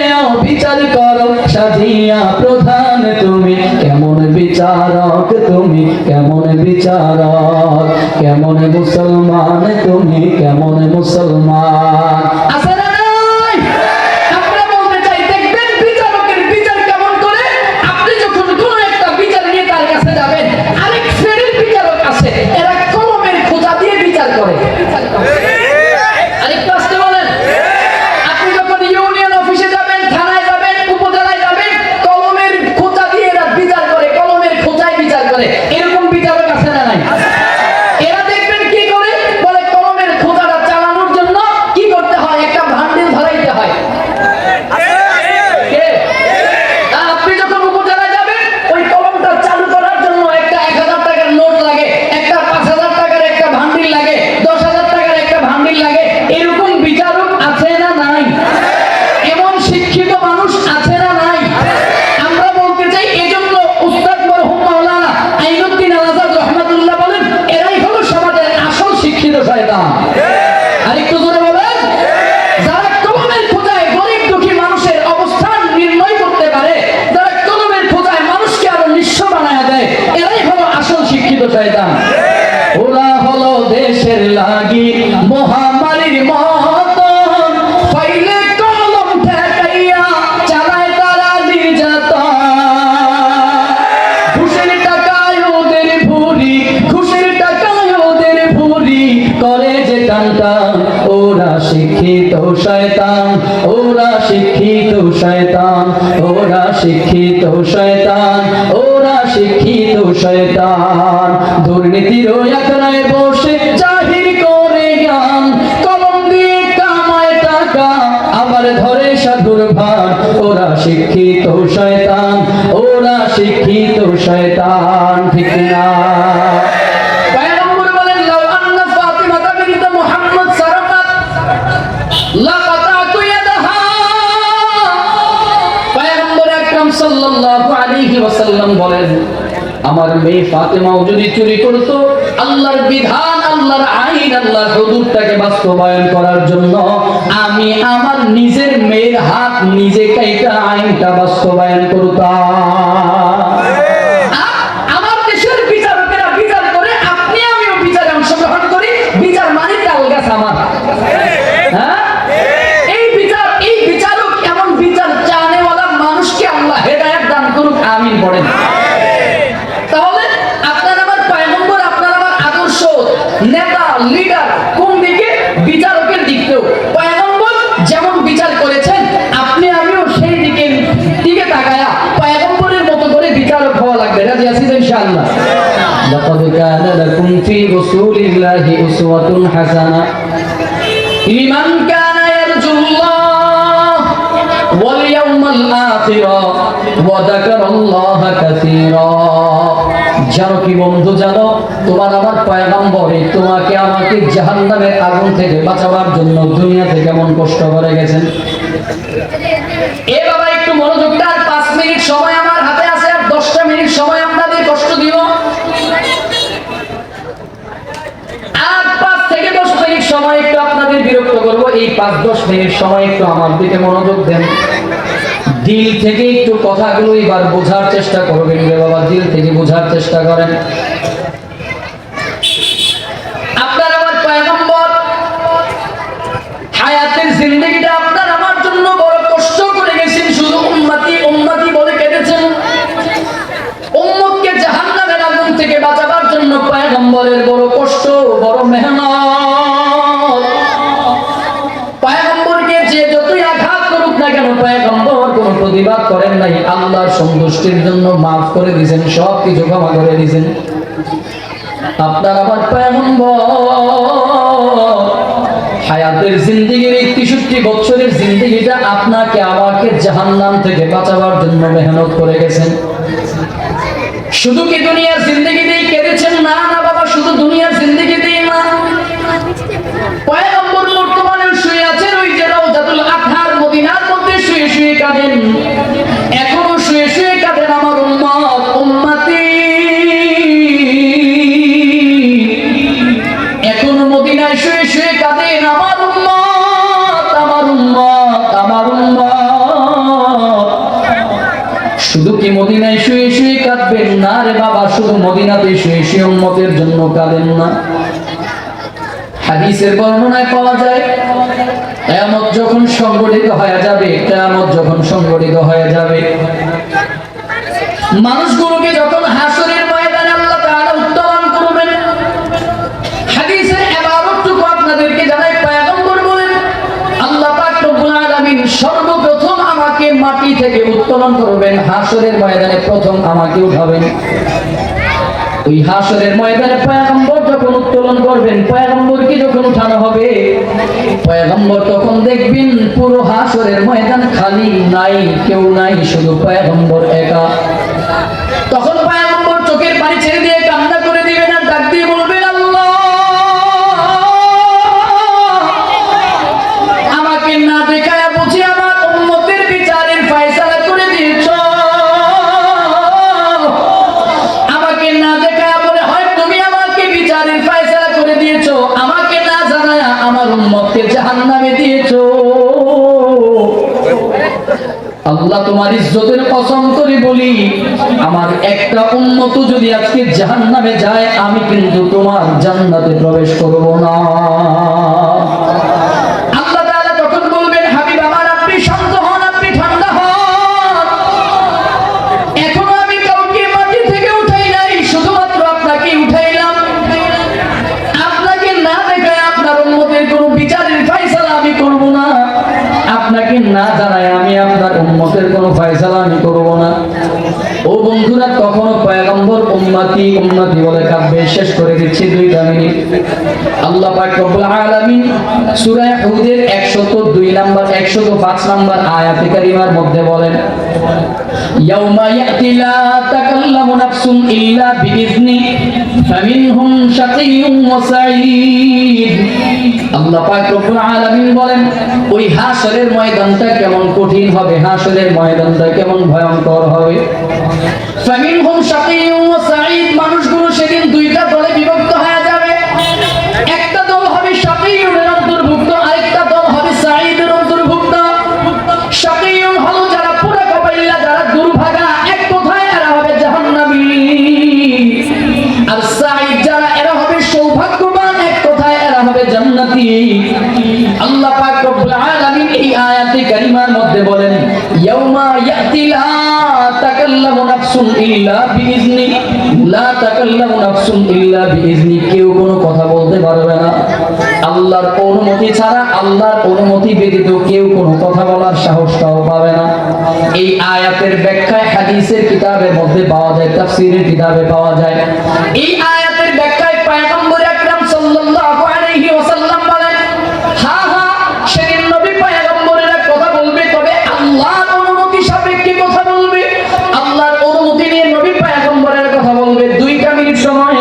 বিচার করো সাজিয়া প্রধান। তুমি কেমন বিচারক, তুমি কেমন বিচারক, কেমন মুসলমান, তুমি কেমন মুসলমান? আছে না নাই? আমরা বলতে চাই, দেখবেন বিচারকের বিচার কেমন করে। আপনি যখন কোন শয়তান? ওরা হলো দেশের লাগি মহামারীর মতন, ফাইলে কলম ঠেকাইয়া চালায় তারা নির্যাতন। ঘুষের টাকায় ওদের ভুরি, ঘুষের টাকায় ওদের ভুরি করে যে টানটান। ওরা শিক্ষিত শয়তান, ওরা শিক্ষিত শয়তান, ওরা শিক্ষিত শয়তান, ওরা শিক্ষিত শয়তান। দুর্নীতির একরায় বসে জাহির করে জ্ঞান, কলম দিয়ে কামায় টাকা আবার ধরে সাধুর ভান। ওরা শিক্ষিত শয়তান, ওরা শিক্ষিত শয়তান। ঠিক না? পয়গম্বর বলেন, লাউ আন্না ফাতিমাতা বিনত মুহাম্মদ সারাকাত লাকাতাতু ইয়াদাহা। পয়গম্বর আকরাম সাল্লাল্লাহু আলাইহি ওয়াসাল্লাম বলেন, আমার মেয়ে ফাতেমাও যদি চুরি করত, আল্লাহর বিধান, আল্লাহর আইন, আল্লাহর হুদুদটাকে বাস্তবায়ন করার জন্য আমি আমার নিজের মেয়ের হাত নিজে কাইটা আইনটা বাস্তবায়ন করতাম। আমার দেশের বিচারকেরা বিচার করে, আপনি আমিও বিচারে অংশগ্রহণ করি। বিচার মানে তাল গাছ আমার। হ্যাঁ, এই বিচারক এমন বিচার চানেওয়ালা মানুষকে আল্লাহ হেদায়েত দান করুক, আমিন পড়েন। তাহলে আপনার আমার পয়গম্বর, আপনার আমার আদর্শ নেতা লিডার কোন দিকে? বিচারকের দিকেও। পয়গম্বর যেমন বিচার করেছেন, আপনি আমিও সেই দিকে তাকায়া পয়গম্বরের মতো করে বিচারক হওয়া লাগবে। রাজি আছেন ইনশাআল্লাহ? লাকাদ কানা লাকুম ফি রাসূলিল্লাহি উসওয়াতুন হাসানাহ লিমান কানা ইয়ারজুল্লাহ ওয়াল ইয়াউমাল আখিরা ওয়া যাকারাল্লাহা কাসীরা। জানো কি বন্ধু, জানো তোমার আমার পয়গম্বর তোমাকে আমাকে জাহান্নামের আগুন থেকে বাঁচাবার জন্য দুনিয়াতে কেমন কষ্ট করে গেছেন। এ বাবা একটু মনোযোগ দাও। 5 মিনিট সময় আমার হাতে আছে, আর 10টা মিনিট সময় আপনাদের কষ্ট দিব। আর 5 থেকে 10 মিনিট সময় একটু আপনাদের বিরক্ত করব। এই 5-10 মিনিট সময় একটু আমার দিকে মনোযোগ দেন। দিল থেকে একটু কথাগুলো এবার বোঝার চেষ্টা করবেন রে বাবা, দিল থেকে বোঝার চেষ্টা করেন। আপনার আমার পয়গম্বর হায়াতের জিন্দেগিটা আপনার আমার জন্য বড় কষ্ট করে গেছেন। শুধু উম্মতি উম্মতি বলে কেঁদেছেন। উম্মতকে জাহান্নামের আগুন থেকে বাঁচাবার জন্য পয়গম্বরের বড় কষ্ট, বড় মেহনত। পয়গম্বরকে যে যতই আঘাত করুক না কেন, পয়গম্বর কোনো প্রতিবাদ করেন নাই। আল্লাহর সন্তুষ্টির জন্য মাফ করে দিয়েছেন, সব কিছু ক্ষমা করে দিয়েছেন। আপনার আমার পয়গম্বর হায়াতের জিন্দেগির এই 63 বছরের জিন্দেগিটা আপনাকে আমাকে জাহান্নাম থেকে বাঁচাবার জন্য মেহনত করে গেছেন। শুধু কি দুনিয়ার জিন্দেগিতেই কেঁদেছেন? না না বাবা, শুধু দুনিয়ার জিন্দেগিতেই না। পয়গম্বর বর্তমানে শুয়ে আছেন ওই যে রওজাতুল আতহার মদিনার মধ্যে শুয়ে শুয়ে কাঁদেন। এখনো শুয়ে শুয়ে কাঁদেন আমার উম্মত উম্মতি। এখনো মদিনায় শুয়ে শুয়ে কাঁদেন আমার উম্মত, আমার উম্মত, আমার উম্মত। শুধু কি মদিনায় শুয়ে শুয়ে কাঁদবেন? না রে বাবা, শুধু মদিনাতে শুয়ে শুয়ে উম্মতের জন্য কাঁদেন না। হাদিসের বর্ণনায় পাওয়া যায়, কিয়ামত যখন সংগঠিত হয়ে যাবে, কিয়ামত যখন সংগঠিত হয়ে যাবে, মানুষগুলোকে যখন হাসরের ময়দানে আল্লাহ তাআলা উত্তোলন করবেন, হাদিসের ইবারতটুকু আপনাদেরকে জানাই। পয়গম্বর বলেন, আল্লাহ পাক রব্বুল আলামিন সর্বপ্রথম আমাকে মাটি থেকে উত্তোলন করবেন। হাসরের ময়দানে প্রথম আমাকে উঠাবেন। ওই হাসরের ময়দানে পয়গম্বর যখন উত্তোলন করবেন, পয়গম্বরকে যখন উঠানো হবে, পয়গম্বর তখন দেখবেন পুরো হাসরের ময়দান খালি, নাই কেউ নাই, শুধু পয়গম্বর একা। তখন পয়গম্বর চোখের পানি ছেড়ে দিয়ে কান্না করে দিবেন, আর ডাক দিয়ে বলবেন, আল্লাহ আমাকে না দেখায় বুঝি আমার উম্মতের বিচারের ফয়সালা করে দিয়েছো। আমাকে না দেখায় বলে হয় তুমি আমাকে বিচারের ফয়সালা করে দিয়েছো, আমাকে না জানায় আমার উম্মতকে জাহান্নামে দিয়েছো। আল্লাহ আল্লাহ তোমার ইজ্জতের কসম করে বলি, আমার একটা উম্মত যদি আজকে জাহান্নামে যায়, আমি কিন্তু তোমার জান্নাতে প্রবেশ করব না। আল্লাহ তাআলা তখন বলবেন, হাবিব আমার, আপনি শান্ত হন, আপনি ঠান্ডা হন। এখনো আমি কাউকে মাটি থেকে উঠাই নাই, শুধুমাত্র আপনাকে উঠাইলাম। আপনাকে না দেখে আপনার উম্মতের কোনো বিচারের ফয়সালা আমি করব না। আপনাকে না জানায় আমি আপনার উম্মতের কোনো ফয়সালা আমি করব না। ও বন্ধুরা, কখনো পয়গম্বর উম্মতি উম্মতি বলে কাব্যে শেষ করে দিচ্ছি 2টা মিনিট। আল্লাহ পাক রব্বুল আলামিন সূরা হুদের 102 নম্বর 105 নম্বর আয়াতে কারিমার মধ্যে বলেন, ইয়াউমা ইয়াতি লা তাকাল্লামু নাফসুন ইল্লা বিইذনি ফামিনহুম শাকিয়্যুন ওয়া সাঈদ। আল্লাহ পাক রব্বুল আলামিন বলেন, ওই হাশরের ময়দানটা কেমন কঠিন হবে, হাশরের ময়দানটা কেমন ভয়ঙ্কর হবে। ফামিনহুম শাকিয়্যুন ওয়া সাঈদ, মানুষগুলো সেদিন 2টা দলে বিভক্ত হয়ে যাবে। একটা দল হবে শাকিয়্যুনের অন্তর্ভুক্ত, আরেকটা দল হবে সাঈদের অন্তর্ভুক্ত। শাকিয়্যুন হলো যারা পুরা কপাইল্লা, যারা দুর্ভাগা, এক কথায় এরা হবে জাহান্নামী। আর সাঈদ যারা, এরা হবে সৌভাগ্যবান, এক কথায় এরা হবে জান্নাতি। আল্লাহ পাক রব্বুল আলামিন এই আয়াতে কারিমার মধ্যে বলেন, ইয়াউমা ইয়াতি লা তাকাল্লামু নাফসুন ইল্লা বিইذনি, লা তাকাল্লামু নাফসুন ইল্লা বিইذনি, কেউ কোনো কথা বলতে পারবে না আল্লাহর অনুমতি ছাড়া। আল্লাহর অনুমতি ব্যতীত কেউ কোনো কথা বলার সাহসটাও পাবে না। এই আয়াতের ব্যাখ্যায় হাদিসের কিতাবের মধ্যে পাওয়া যায়, তাফসীরের কিতাবে পাওয়া যায়। এই আয়াতের ব্যাখ্যায় পয়গম্বর আকরাম সাল্লাল্লাহু আলাইহি ওয়াসাল্লাম বলেন, হ্যাঁ হ্যাঁ, সেদিন নবী পয়গম্বরেরা কথা বলবে, তবে আল্লাহর অনুমতি সাপেক্ষে কথা বলবে। আল্লাহর অনুমতি নিয়ে নবী পয়গম্বরেরা কথা বলবে। 2টা মিনিট সময়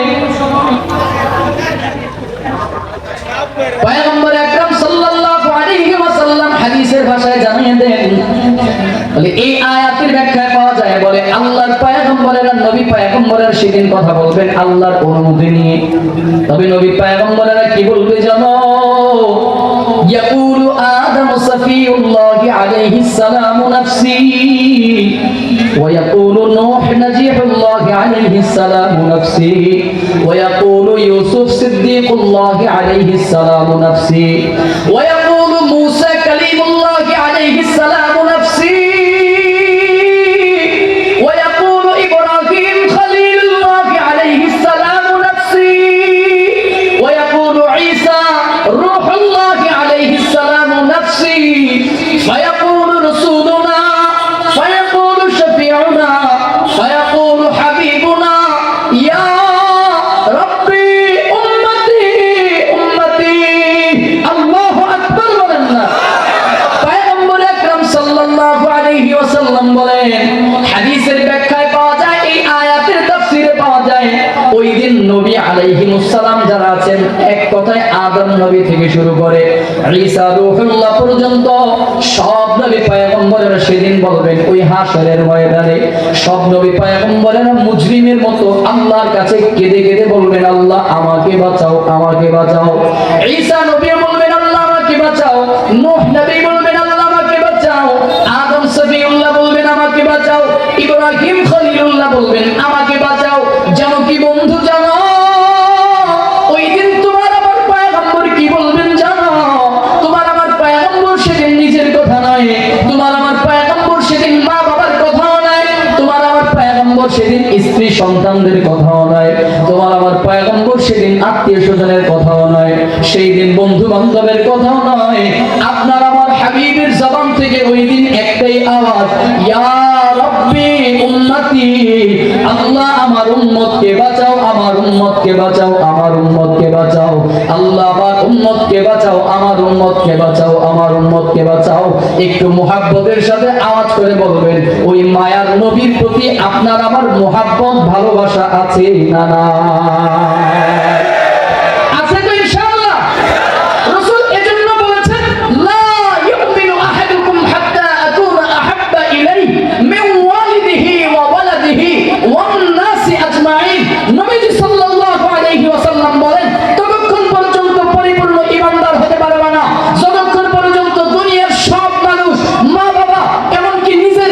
পয়গম্বর আকরাম সাল্লাল্লাহু আলাইহি ওয়াসাল্লাম হাদিসের ভাষায় জানিয়ে দেন, বলে এই আয়াতের ব্যাখ্যায় পাওয়া যায়, বলে আল্লাহর পয়গম্বরেরা, নবী পয়গম্বরেরা সেদিন কথা বলবেন আল্লাহর অনুমতি নিয়ে। তবে নবী পয়গম্বরেরা কি বলবে জানো? ইয়াকুলু আদম সাফিউল্লাহি আলাইহিস সালামু নাফসি ওয়া ইয়াকুলু নূহ নাজিহুল্লাহি আলাইহিস সালামু নাফসি ওয়া ইয়াকুলু ইউসুফ সিদ্দিকুল্লাহি আলাইহিস সালামু নাফসি ওয়া ইয়াকুলু মূসা কালিমুল্লাহি আলাইহিস সালামু নাফসি ওয়া ইয়াকুলু ইব্রাহিম খলিলুল্লাহি আলাইহিস সালামু নাফসি ওয়া ইয়াকুলু ঈসা রূহুল্লাহি আলাইহিস সালামু নাফসি ফায়াকুলু রাসূলুনা ফায়াকুলু শাফিউনা ফায়াকুলু হাবিবুনা ইয়া রাব্বি উম্মতি উম্মতি। আল্লাহু আকবার বলেন না। পয়গম্বর আকরাম সাল্লাল্লাহু আলাইহি ওয়াসাল্লাম বলেন, হাদিসের ব্যাখ্যায় পাওয়া যায়, এই আয়াতের তাফসীরে পাওয়া যায়, ওই দিন নবী আলাইহিমুস সালাম যারা আছেন, এক কথায় আদম নবী থেকে শুরু করে ঈসা রূহুল্লাহ পর্যন্ত সব নবী পয়গম্বরেরা সেদিন বলবেন ওই হাশরের ময়দানে, সব নবী পয়গম্বরেরা মুজরিমের মতো আল্লাহর কাছে কেঁদে কেঁদে বলবেন, আল্লাহ আমাকে বাঁচাও, আমাকে বাঁচাও। ঈসা নবী বলবেন, আল্লাহ আমাকে বাঁচাও। নূহ নবী বলবেন, আল্লাহ আমাকে বাঁচাও। আদম সফিউল্লাহ বলবেন, আমাকে বাঁচাও। ইব্রাহিম খলিলুল্লাহ বলবেন, আমাকে বাঁচাও। জানো কি বন্ধু, জানো ওই দিন তোমার আমার পয়গম্বর কি বলবেন জানো? তোমার আমার পয়গম্বর সেদিন নিজের কথা নয়, তোমার আমার পয়গম্বর সেদিন মা বাবার কথাও নয়, তোমার আমার পয়গম্বর সেদিন স্ত্রী সন্তানদের কথাও নয়, তোমার আমার পয়গম্বর সেদিন আত্মীয় স্বজনের কথাও নয়, সেই দিন বন্ধু বান্ধবের কথাও নয়। আপনার আমার হাবিবের জবান থেকে ওই দিন একটাই আওয়াজ, ইয়া রাব্বি উম্মতি, আল্লাহ আমার উম্মতকে বাঁচাও, আমার উম্মতকে বাঁচাও, আমার উম্মতকে বাঁচাও। আল্লাহ আমার উম্মতকে বাঁচাও, আমার উম্মতকে বাঁচাও, আমার উম্মতকে বাঁচাও। একটু মুহাব্বতের সাথে আওয়াজ করে বলবেন, ওই মায়ার নবীর প্রতি আপনার আমার মুহাব্বত, ভালোবাসা আছে না? না আছে তো ইনশাআল্লাহ। রাসূল এজন্য বলেছেন, লা ইউমিনু আহাদুকুম হাত্তা আকুনা আহাব্বা ইলাইহি মিন ওয়ালিদিহি ওয়া ওয়ালাদিহি ওয়ান নাসি আজমাইন। নবীজি সাল্লাল্লাহু আলাইহি ওয়াসাল্লাম বলেন, ততক্ষণ পর্যন্ত পরিপূর্ণ ঈমানদার হতে পারবে না যতক্ষণ পর্যন্ত দুনিয়ার সব মানুষ, মা বাবা, এমনকি নিজের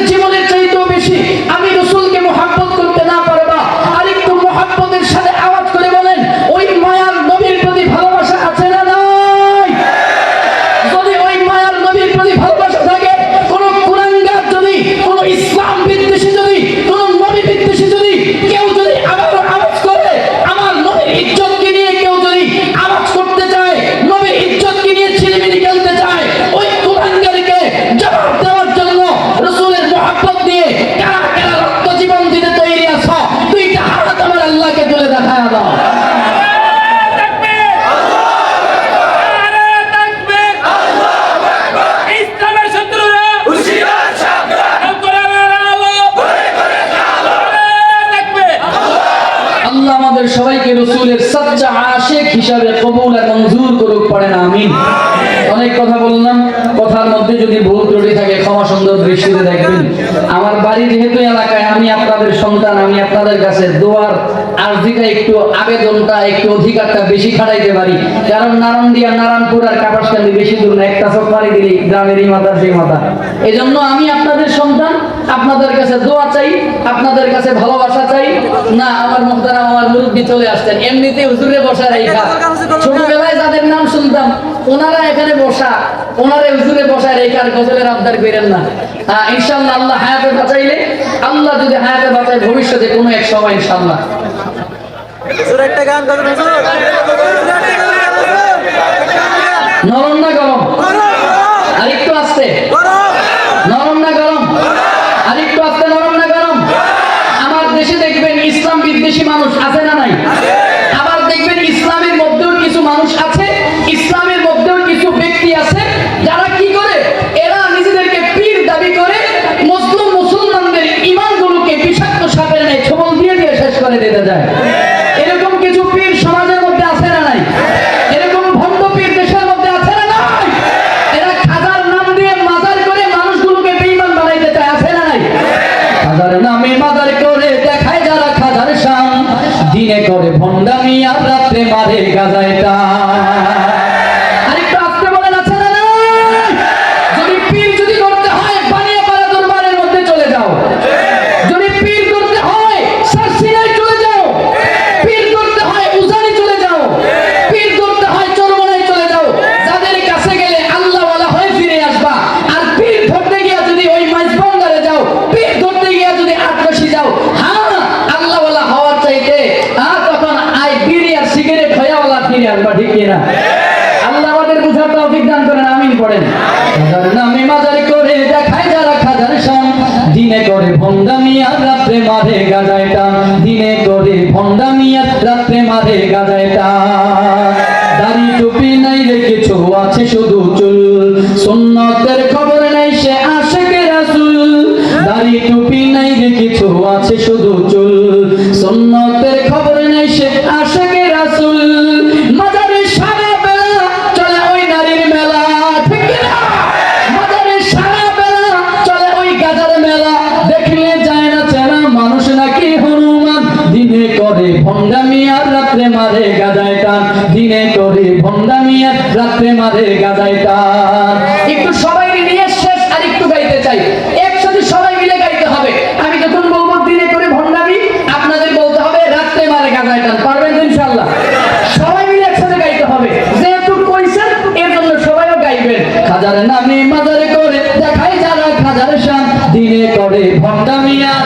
আমাদের সবাইকে রাসূলের সচ্চা আশিক হিসাবে কবুল আর মঞ্জুর করুক, পড়েন আমিন। অনেক কথা বললাম, কথার মধ্যে যদি ভুল ত্রুটি থাকে ক্ষমা সুন্দর দৃষ্টিতে দেখবেন। আমার বাড়ি যেহেতু এলাকায়, আমি আপনাদের সন্তান, আমি আপনাদের কাছে দোয়ার আরজিটা একটু, আবেদনটা একটু, অধিকারটা বেশি খাটাইতে পারি, কারণ নারায়ণদিয়া, নারায়ণপুর আর কাপাসকান্দি বেশি দূর না, একটা চোখ পাড়ি দিলে গ্রামের এই মাথা সেই মাথা। এই জন্য আমি আপনাদের সন্তান, আপনাদের কাছে দোয়া চাই, আপনাদের কাছে ভালোবাসা চাই। না আমার মুখতারাম, আমার মুরব্বি চলে আসতেন, এমনিতে হুজুরে বসা রেখা, ছোটবেলায় যাদের নাম শুনতাম ওনারা এখানে বসা, ওনারা হুজুরে বসায় রেখার গজলের আবদার করেন না। ইনশাআল্লাহ আল্লাহ হায়াতে বাঁচাইলে, আল্লাহ যদি হায়াতে বাঁচায় ভবিষ্যতে কোনো এক সময় ইনশাআল্লাহ। নরম না গরম? আরেকটু আস্তে। নরম না গরম? আরেকটু আস্তে। নরম না গরম? আমার দেশে দেখবেন ইসলাম বিদ্বেষী মানুষ আছে না নাই? আবার দেখবেন ইসলামের মধ্যেও কিছু মানুষ আছে, ইসলামের মধ্যেও কিছু ব্যক্তি আছে যারা কি করে, এরা নিজেদেরকে পীর দাবি করে মুসলিম মুসলমানদের ঈমানগুলোকে বিষাক্ত সাপের ন্যায় ছোবল দিয়ে দিয়ে শেষ করে দিতে যায়। এরকম কিছু পীর সমাজের মধ্যে আছে না নাই? এরকম ভণ্ড পীর দেশের মধ্যে আছে না নাই? এরা খাজার নাম দিয়ে মাজার করে মানুষগুলোকে বেঈমান বানাইতে চায়, আছে না নাই? খাজার নামে মাজার করে দেখায় যারা খাজার শান, দিনে করে ভণ্ডামি আর রাত্রে মারে গাজায় টান। আরেকটু আস্তে বলেন, আছে না নাই? যদি পীর যদি করতে হয় বানিয়াপাড়া দরবারের মধ্যে চলে যাও, যদি পীর করতে হয় সারসিনায় চলে যাও, পীর করতে হয় উজানি চলে যাও, পীর করতে হয় চরমনায় চলে যাও, যাদের কাছে গেলে আল্লাহওয়ালা হয়ে ফিরে আসবা। আর পীর ধরতে গিয়া যদি ওই মাইজবান্দারে যাও, পীর ধরতে গিয়া যদি আটরশি যাও, হ্যাঁ আল্লাহওয়ালা হওয়ার চাইতে তখন আই বিড়ি আর সিগারেট হয়াওয়ালা ফিরে আসবা, ঠিক কিনা? আল্লাহ আমাদের বুঝার তৌফিক দান করেন, আমিন পড়েন। খাজার নামে মাজার করে দেখায় যারা খাজার শান, দিনে করে ভণ্ডামি আর রাত্রে মারে গাজায় টান, দিনে করে ভণ্ডামি আর রাত্রে মারে গাজায় টান। দাড়ি টুপি নাই রে কিছু আছে শুধু চুল, সুন্নতের খবর নাই সে আশিকে রাসূল। দাড়ি টুপি নাই রে কিছু আছে শুধু চুল, সুন্নতের খবর নাই সে আশিকে রাসূল। মাজারে সারা বেলা চলে ওই নারীর মেলা, ঠিক কিনা? মাজারে সারা বেলা চলে ওই গাজার মেলা, দেখলে যায় না চেনা মানুষ নাকি হনুমান। দিনে করে ভণ্ডামি আর রাত্রে মারে গাজায় টান, দিনে করে ভণ্ডামি আর রাত্রে মারে গাজায় টান। একটু সবাই নিয়ে শেষ আর একটু গাইতে চাই, একসাথে সবাই মিলে গাইতে হবে। আমি যখন বলবো দিনে করে ভণ্ডামি, আপনাদের বলতে হবে রাত্রে মারে গাজায় টান। পারবেন তো ইনশাআল্লাহ? সবাই মিলে একসাথে গাইতে হবে, যেহেতু কইছেন এর জন্য সবাইও গাইবেন। খাজার নামে মাজার করে দেখায় যারা খাজার শান, দিনে করে ভণ্ডামি আর,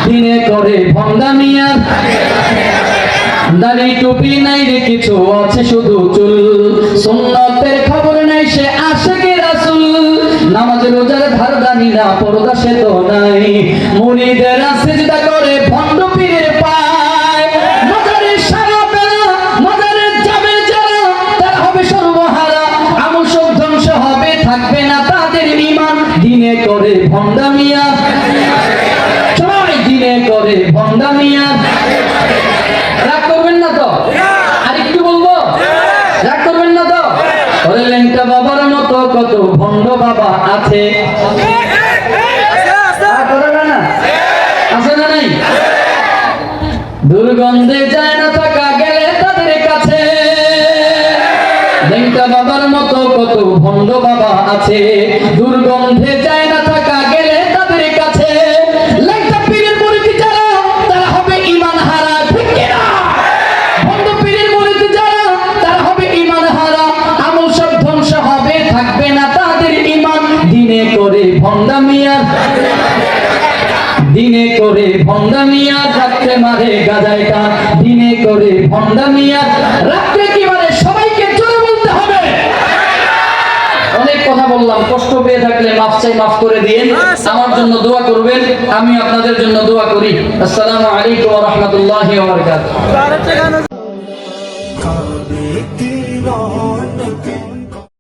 দিনে করে ভণ্ডামি আর, দাড়ি টুপি নাই রে কিছু আছে শুধু চুল, সুন্নতের খবর নাই সে আশিকে রাসূল। নামাজ রোজার ধারদানি না পর্দা সে তো নাই, মুরিদেরা সিজদা করে ভণ্ড পীরের পায়। মাজারে সারা বেলা মাজারে যাবে যারা, তারা হবে সর্বহারা, আমল সব ধ্বংস হবে, থাকবে না তাদের ঈমান। দিনে করে ভণ্ডামি আর, সবাই দিনে করে ভণ্ডামি আর। রাগ করবেন না তো? আর একটু বলবো, রাগ করবেন না তো? ওরে লেংটা বাবার মতো কত ভণ্ড বাবা আছে, আছে না নাই? দুর্গন্ধে যায় না থাকা গেলে তাদের কাছে, লেংটা বাবার মতো কত ভণ্ড বাবা আছে, দুর্গন্ধে যায় না থাকা গেলে তাদের কাছে। লেংটা পীরের মুরিদ যারা, তারা হবে ঈমান হারা, ঠিক কিনা? ভণ্ড পীরের মুরিদ যারা, তারা হবে ঈমান হারা, আমল সব ধ্বংস হবে, থাকবে না তাদের ঈমান। দিনে করে ভণ্ডামি আর, দিনে করে ভণ্ডামি আর রাত্রে মারে গাজায় টান, দিনে করে ভণ্ডামি আর রাত্রে কি মারে, সবাইকে জোরে বলতে হবে। অনেক কথা বললাম, কষ্ট পেয়ে থাকলে মাফ চাই, মাফ করে দিয়েন। আমার জন্য দোয়া করবেন, আমি আপনাদের জন্য দোয়া করি। আসসালামু আলাইকুম ওয়া রাহমাতুল্লাহি ওয়া বারাকাতুহু।